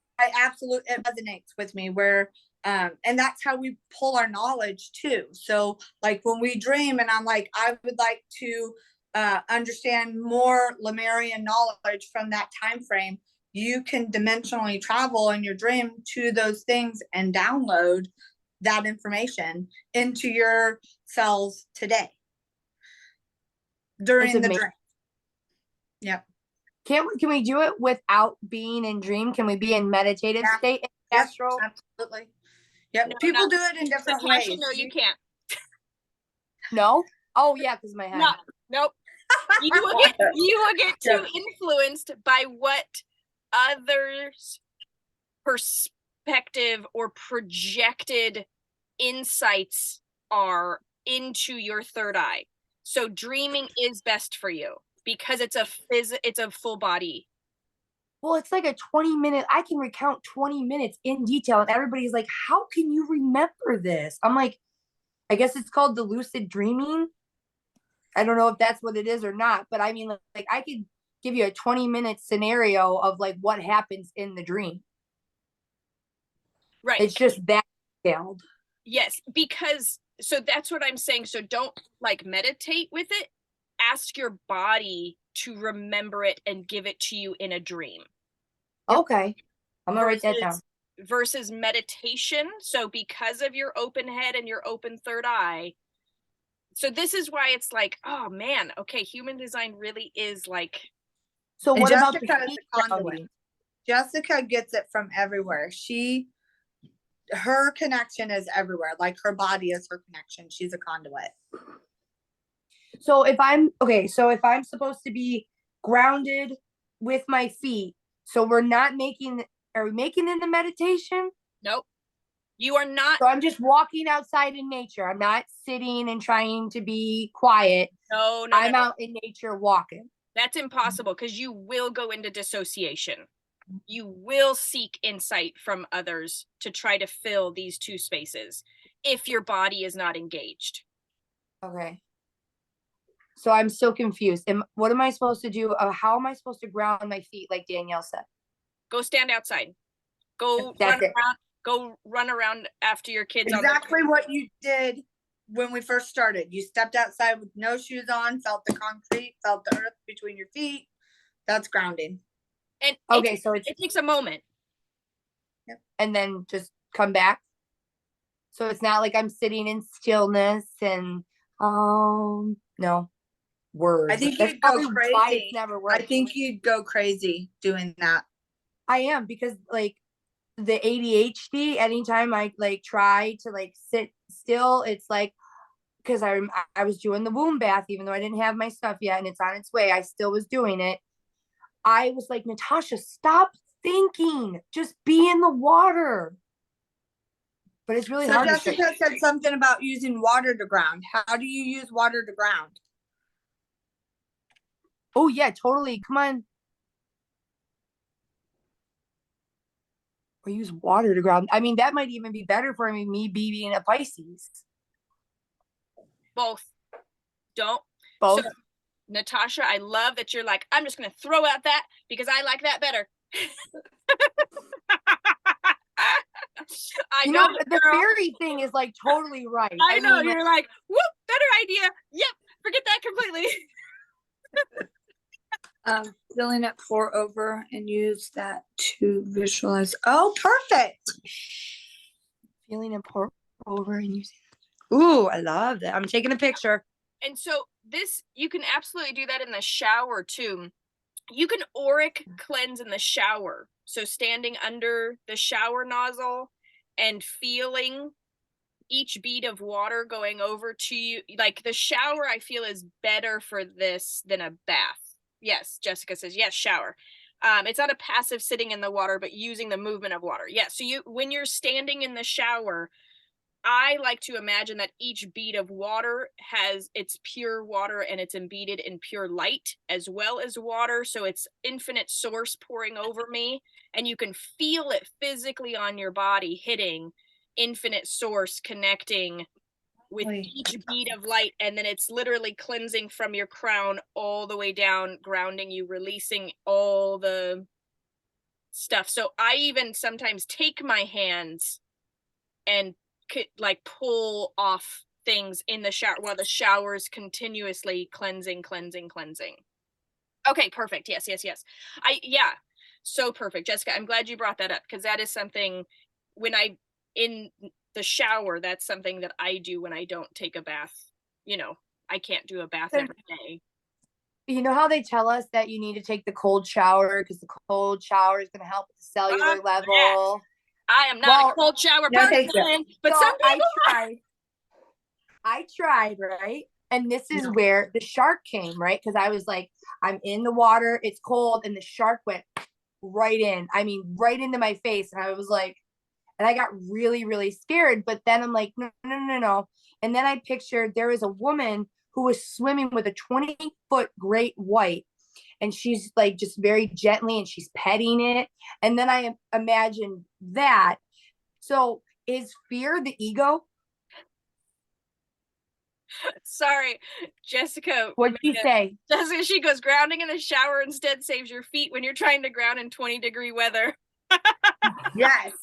absolutely, it resonates with me where, and that's how we pull our knowledge too. So like when we dream and I'm like, I would like to understand more Lemurian knowledge from that time frame, you can dimensionally travel in your dream to those things and download that information into your cells today during the amazing. dream. Yep. Can we do it without being in dream? Can we be in meditative Yeah. state in Yep, astral? absolutely. Yep. No, People not- do it in different Natasha, ways. no, you can't. No? Oh yeah, because my head. No, nope. You will get too influenced by what others' perspective or projected insights are into your third eye. So dreaming is best for you because it's a full body. Well, it's like a 20-minute, I can recount 20 minutes in detail, and everybody's like, how can you remember this? I'm like, I guess it's called the lucid dreaming. I don't know if that's what it is or not, but I mean, like I could give you a 20-minute scenario of like what happens in the dream. Right. It's just that detailed. Yes, because so that's what I'm saying. So don't like meditate with it. Ask your body to remember it and give it to you in a dream. Okay. I'm gonna write that down. Versus versus meditation. So because of your open head and your open third eye, so this is why it's like, oh man, okay, human design really is like, So And what about the Jessica is feet a conduit. grounding? Jessica gets it from everywhere. Her connection is everywhere. Like her body is her connection. She's a conduit. So if I'm supposed to be grounded with my feet, so we're not are we making it a meditation? nope, you are not. So I'm just walking outside in nature. I'm not sitting and trying to be quiet. No, no, I'm no, no. out in nature walking. That's impossible because you will go into dissociation. You will seek insight from others to try to fill these two spaces if your body is not engaged. Okay. So I'm still confused. What am I supposed to do? How am I supposed to ground my feet like Danielle said? Go stand outside. Go That's run it. around. Go run around after your kids. Exactly what you did when we first started. You stepped outside with no shoes on, felt the concrete, felt the earth between your feet. That's grounding. And Okay, so it's it takes a moment. and then just come back. So it's not like I'm sitting in stillness and no words. I think That's you'd go probably why crazy. it's never I worked. think you'd go crazy doing that. I am, because like the ADHD, anytime I like try to like sit still, it's like, because I was doing the womb bath even though I didn't have my stuff yet and it's on its way, I still was doing it. I was like, Natasha, stop thinking, just be in the water. But it's really So hard to Jessica said something about using water to ground. How do you use water to ground? Oh yeah, totally. Come on. Or use water to ground. I mean, that might even be better for me being a Pisces. Both. Don't. Both. So, Natasha, I love that you're like, I'm just going to throw out that because I like that better. I you know, the girl. fairy thing is like totally right. I know, mean, you're like, whoop, better idea. Yep, forget that completely. Feeling it pour over and use that to visualize. Oh, perfect. feeling it pour over and using. Ooh, I love that. I'm taking a picture. And so this, you can absolutely do that in the shower too. You can auric cleanse in the shower. So standing under the shower nozzle and feeling each bead of water going over to you. Like the shower, I feel is better for this than a bath. Yes, Jessica says, yes, shower. It's not a passive sitting in the water, but using the movement of water. Yeah, so when you're standing in the shower, I like to imagine that each bead of water has its pure water and it's embedded in pure light as well as water. So it's infinite source pouring over me, and you can feel it physically on your body hitting infinite source, connecting with each bead of light. And then it's literally cleansing from your crown all the way down, grounding you, releasing all the stuff. So I even sometimes take my hands and like pull off things in the shower while the shower's continuously cleansing. Okay, perfect. Yes. So perfect. Jessica, I'm glad you brought that up because that is something when in the shower, that's something that I do when I don't take a bath. You know, I can't do a bath every day. You know how they tell us that you need to take the cold shower because the cold shower is going to help with the cellular level? Yes. I am not a cold shower person, but so some people I tried, right? And this is where the shark came, right? Because I was like, I'm in the water, it's cold, and the shark went right in. I mean, right into my face. And I was like, and I got really, really scared. But then I'm like, no. And then I pictured there was a woman who was swimming with a 20-foot great white. And she's like just very gently and she's petting it. And then I imagined that. So is fear the ego? Sorry, Jessica. What did you say? Jessica, she goes, grounding in the shower instead saves your feet when you're trying to ground in 20-degree weather. Yes.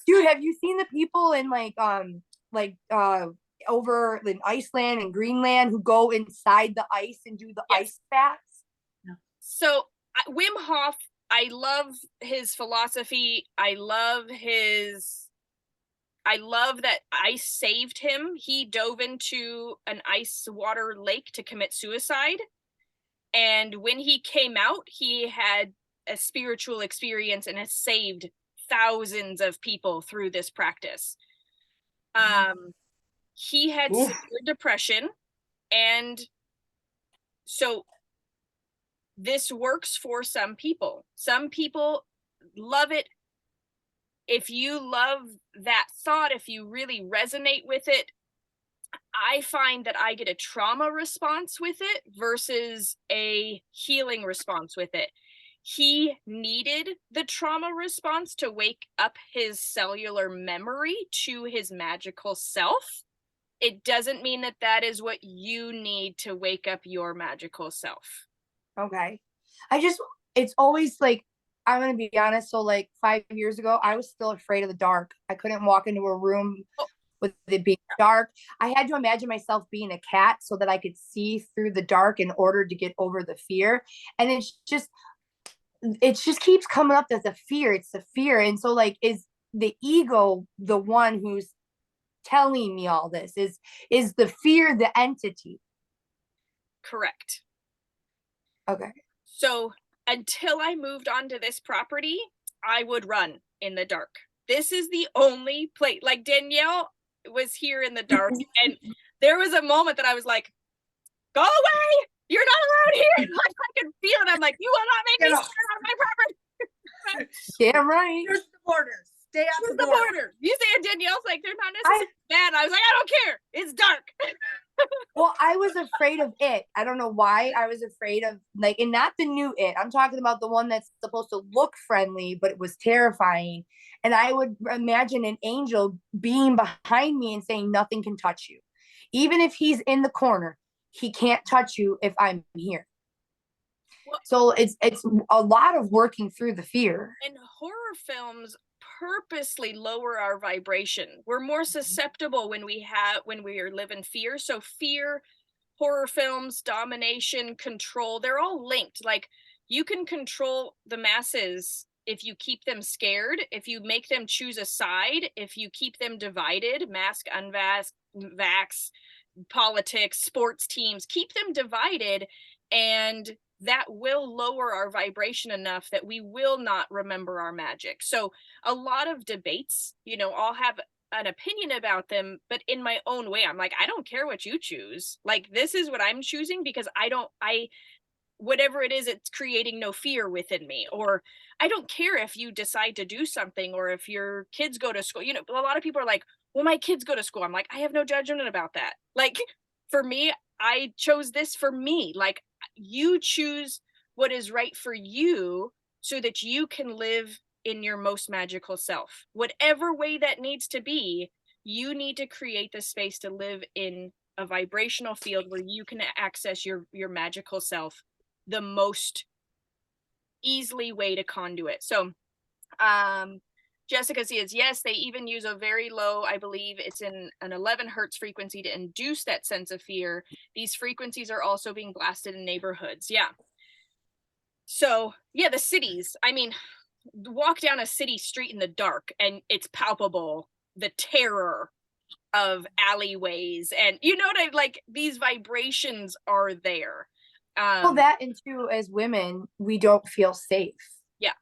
Dude, have you seen the people in over in Iceland and Greenland who go inside the ice and do the ice baths? So Wim Hof I love his philosophy. I love that ice saved him. He dove into an ice water lake to commit suicide. And when he came out, he had a spiritual experience and has saved thousands of people through this practice. He had Oof. severe depression, and so this works for some people. Some people love it. If you love that thought, if you really resonate with it, I find that I get a trauma response with it versus a healing response with it. He needed the trauma response to wake up his cellular memory to his magical self. It doesn't mean that that is what you need to wake up your magical self. Okay. It's always like, I'm going to be honest. So, like 5 years ago, I was still afraid of the dark. I couldn't walk into a room with it being dark. I had to imagine myself being a cat so that I could see through the dark in order to get over the fear. And it just keeps coming up as a fear. It's the fear. And so, like, is the ego the one who's telling me all this? Is the fear the entity? Correct. Okay. So until I moved onto this property, I would run in the dark. This is the only place, like Danielle was here in the dark, and there was a moment that I was like, go away, you're not allowed here. Like, I could feel it. I'm like, you will not make me stand on my property. Damn right. Here's the borders. Stay out Here's the the border. border. You say Danielle's like, they're not necessarily bad. I was like, I don't care. It's dark. Well, I was afraid of it. I don't know why I was afraid of, like, and not the new it. I'm talking about the one that's supposed to look friendly, but it was terrifying. And I would imagine an angel being behind me and saying, nothing can touch you. Even if he's in the corner, he can't touch you if I'm here. Well, so it's a lot of working through the fear. And horror films purposely lower our vibration. We're more susceptible when we live in fear. So fear, horror films, domination, control, they're all linked. Like, you can control the masses if you keep them scared, if you make them choose a side, if you keep them divided, mask, unvax, vax, politics, sports teams, keep them divided, and that will lower our vibration enough that we will not remember our magic. So a lot of debates, I'll have an opinion about them, but in my own way, I'm like, I don't care what you choose. Like, this is what I'm choosing because whatever it is, it's creating no fear within me. Or I don't care if you decide to do something, or if your kids go to school. A lot of people are like, well, my kids go to school. I'm like, I have no judgment about that. Like, for me, I chose this for me. Like, you choose what is right for you so that you can live in your most magical self. Whatever way that needs to be, you need to create the space to live in a vibrational field where you can access your magical self the most easily way to conduit. So Jessica says, yes, they even use a very low, I believe it's in an 11 hertz frequency to induce that sense of fear. These frequencies are also being blasted in neighborhoods. Yeah. So yeah, the cities, I mean, walk down a city street in the dark and it's palpable, the terror of alleyways, and like, these vibrations are there. Well, that, and too, as women, we don't feel safe. Yeah.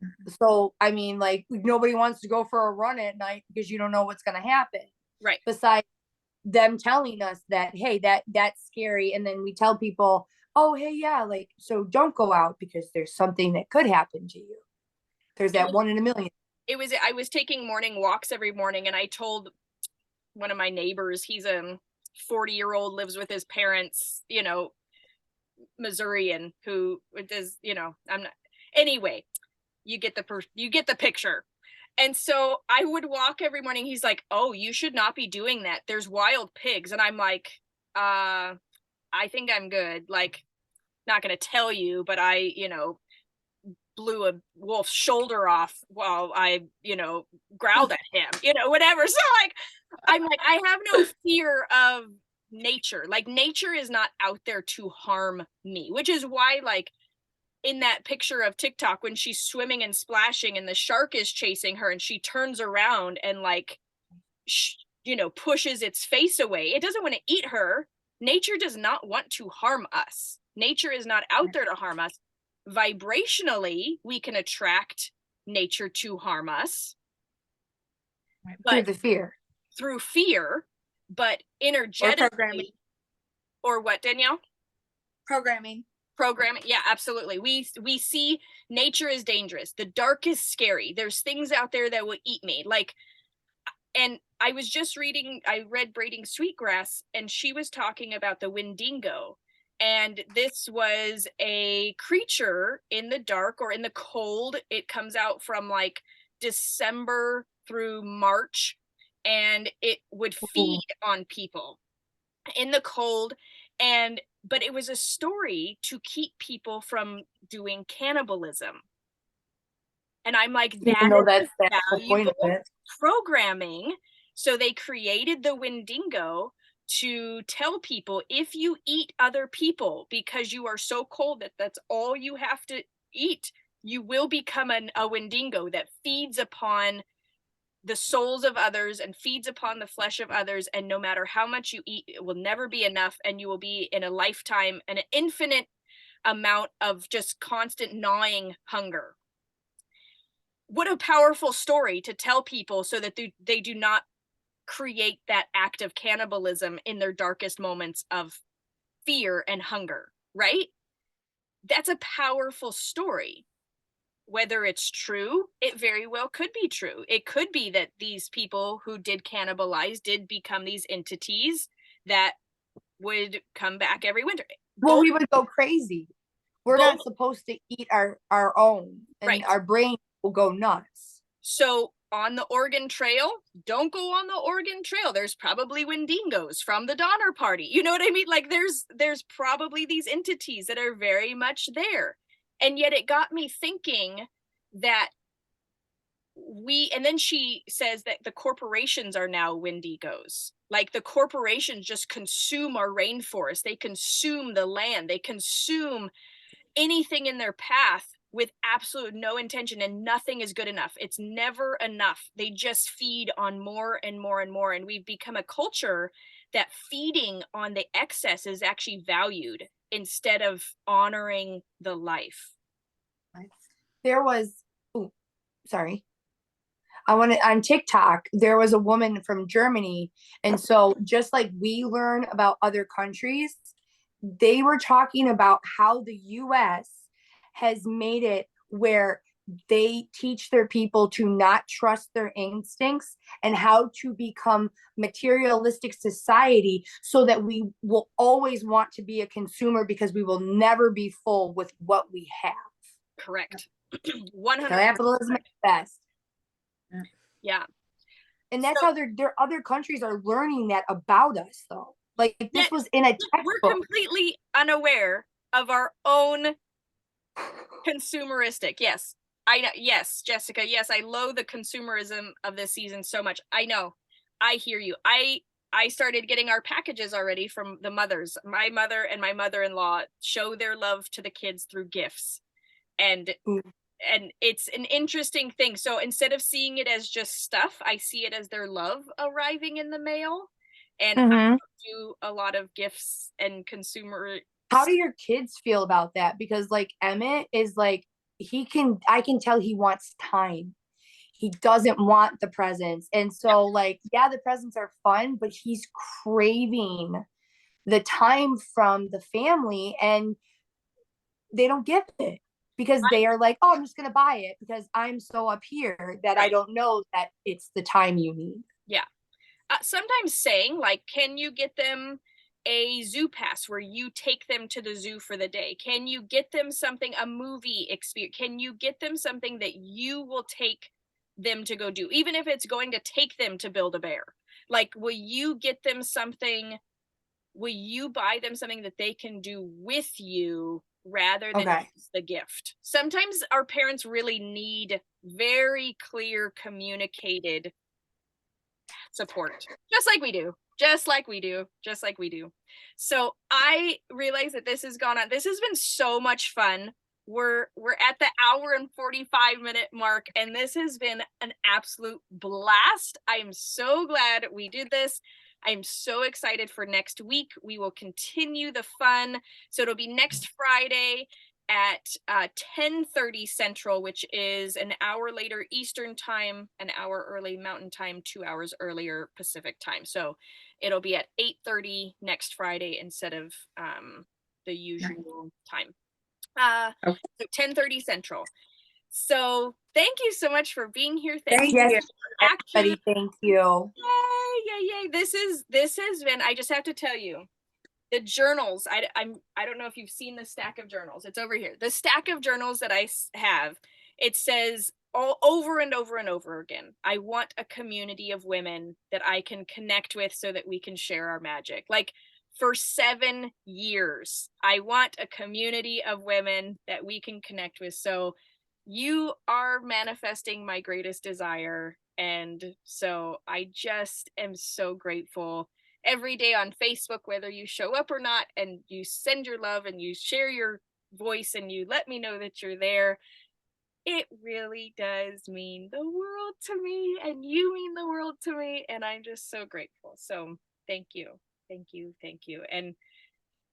So, I mean, like, nobody wants to go for a run at night because you don't know what's going to happen. Right. Besides them telling us that, hey, that's scary. And then we tell people, oh, hey, yeah, like, so don't go out because there's something that could happen to you. There's that 1 in a million. I was taking morning walks every morning, and I told one of my neighbors, he's a 40-year-old, lives with his parents, Missourian, who does, I'm not, anyway, you get the picture. And so I would walk every morning. He's like, oh, you should not be doing that. There's wild pigs. And I'm like, I think I'm good. Like, not going to tell you, but I, blew a wolf's shoulder off while I, growled at him, whatever. So, like, I'm like, I have no fear of nature. Like, nature is not out there to harm me, which is why, like, in that picture of TikTok when she's swimming and splashing and the shark is chasing her and she turns around and like, pushes its face away. It doesn't want to eat her. Nature does not want to harm us. Nature is not out there to harm us. Vibrationally, we can attract nature to harm us. Through But the fear. through fear, but Or energetically, programming. or what, Danielle? Programming. Programming. Yeah, absolutely. We see nature is dangerous. The dark is scary. There's things out there that will eat me. Like, and I was just I read Braiding Sweetgrass, and she was talking about the Wendigo. And this was a creature in the dark or in the cold. It comes out from like December through March, and it would feed on people in the cold. But it was a story to keep people from doing cannibalism. And I'm like, Even though that's the point of valuable it. programming. So they created the Wendigo to tell people, if you eat other people because you are so cold that that's all you have to eat, you will become a Wendigo that feeds upon the souls of others and feeds upon the flesh of others. And no matter how much you eat, it will never be enough. And you will be in a lifetime, an infinite amount of just constant gnawing hunger. What a powerful story to tell people so that they do not create that act of cannibalism in their darkest moments of fear and hunger, right? That's a powerful story. Whether it's true, it very well could be true. It could be that these people who did cannibalize did become these entities that would come back every winter. Well, we would go crazy. We're not Both- supposed to eat our own, and Right. our brain will go nuts. So on the Oregon Trail, don't go on the Oregon Trail. There's probably Wendigos from the Donner Party. You know what I mean? Like there's probably these entities that are very much there. And yet it got me thinking that and then she says that the corporations are now Wendigos. Like the corporations just consume our rainforest. They consume the land. They consume anything in their path with absolute no intention, and nothing is good enough. It's never enough. They just feed on more and more and more. And we've become a culture that feeding on the excess is actually valued instead of honoring the life. There was, sorry. On TikTok, there was a woman from Germany. And so just like we learn about other countries, they were talking about how the US has made it where they teach their people to not trust their instincts and how to become materialistic society so that we will always want to be a consumer because we will never be full with what we have. Correct. 100%. Capitalism is best. Yeah. And that's how their other countries are learning that about us, though. Like this was in a textbook. We're completely unaware of our own consumeristic. Yes, I know. Yes, Jessica. Yes, I loathe the consumerism of this season so much. I know. I hear you. I started getting our packages already from the mothers. My mother and my mother-in-law show their love to the kids through gifts. And it's an interesting thing. So instead of seeing it as just stuff, I see it as their love arriving in the mail. And I do a lot of gifts and consumer. How do your kids feel about that? Because like Emmett is like, I can tell he wants time. He doesn't want the presents. And so like, yeah, the presents are fun, but he's craving the time from the family, and they don't give it because they are like, oh, I'm just going to buy it because I'm so up here that I don't know that it's the time you need. Yeah. Sometimes saying like, can you get them a zoo pass where you take them to the zoo for the day? Can you get them something, a movie experience? Can you get them something that you will take them to go do? Even if it's going to take them to Build-A-Bear. Like, will you get them something? Will you buy them something that they can do with you rather than just the gift? Sometimes our parents really need very clear communicated support, just like we do. So I realize that this has been so much fun. we're at the hour and 45-minute mark, and this has been an absolute blast. I am so glad we did this. I'm so excited for next week. We will continue the fun. So it'll be next Friday at 10:30 Central, which is an hour later Eastern time, an hour early Mountain time, 2 hours earlier Pacific time. So it'll be at 8:30 next Friday instead of the usual time. So 10:30 Central. So thank you so much for being here. Thank Yes, you. Action. thank you. Yay. This has been, I just have to tell you, the journals, I don't know if you've seen the stack of journals. It's over here. The stack of journals that I have, it says all over and over and over again, I want a community of women that I can connect with so that we can share our magic. Like, for 7 years, I want a community of women that we can connect with. So you are manifesting my greatest desire. And so I just am so grateful every day on Facebook, whether you show up or not, and you send your love and you share your voice and you let me know that you're there. It really does mean the world to me, and you mean the world to me. And I'm just so grateful. So thank you. Thank you. Thank you. And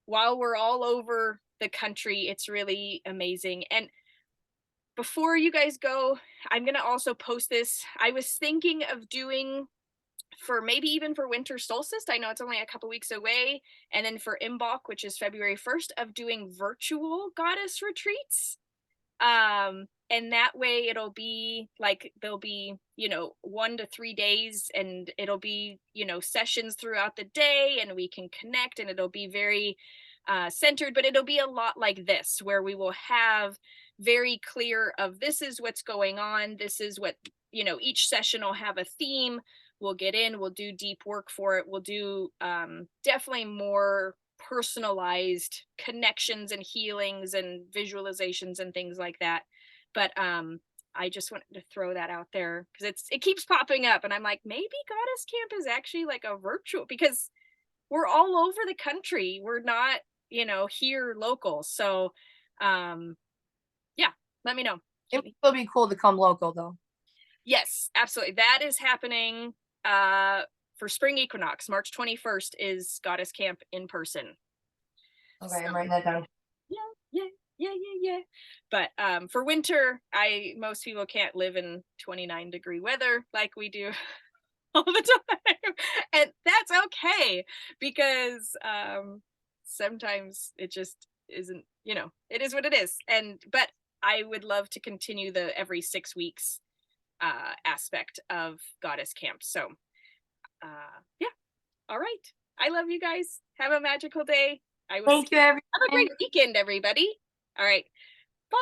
while we're all over the country, it's really amazing. And before you guys go, I'm going to also post this. I was thinking of doing, for maybe even for winter solstice, I know it's only a couple weeks away, and then for Imbolc, which is February 1st, of doing virtual goddess retreats. And that way it'll be like, there'll be, 1 to 3 days, and it'll be, sessions throughout the day, and we can connect, and it'll be very centered, but it'll be a lot like this, where we will have very clear of, this is what's going on. This is what, each session will have a theme. We'll get in, we'll do deep work for it. We'll do definitely more personalized connections and healings and visualizations and things like that. But I just wanted to throw that out there because it keeps popping up, and I'm like, maybe Goddess Camp is actually like a virtual, because we're all over the country. We're not, here local. So yeah, let me know. It would still be cool to come local though. Yes, absolutely. That is happening for spring equinox. March 21st is Goddess Camp in person. Okay, So, I'm writing that down. yeah. But for winter, most people can't live in 29-degree weather like we do all the time. And that's okay, because sometimes it just isn't, it is what it is. But I would love to continue the every 6 weeks aspect of Goddess Camp. So yeah. All right. I love you guys. Have a magical day. I will Thank you, everyone. have a great weekend, everybody. All right. Bye.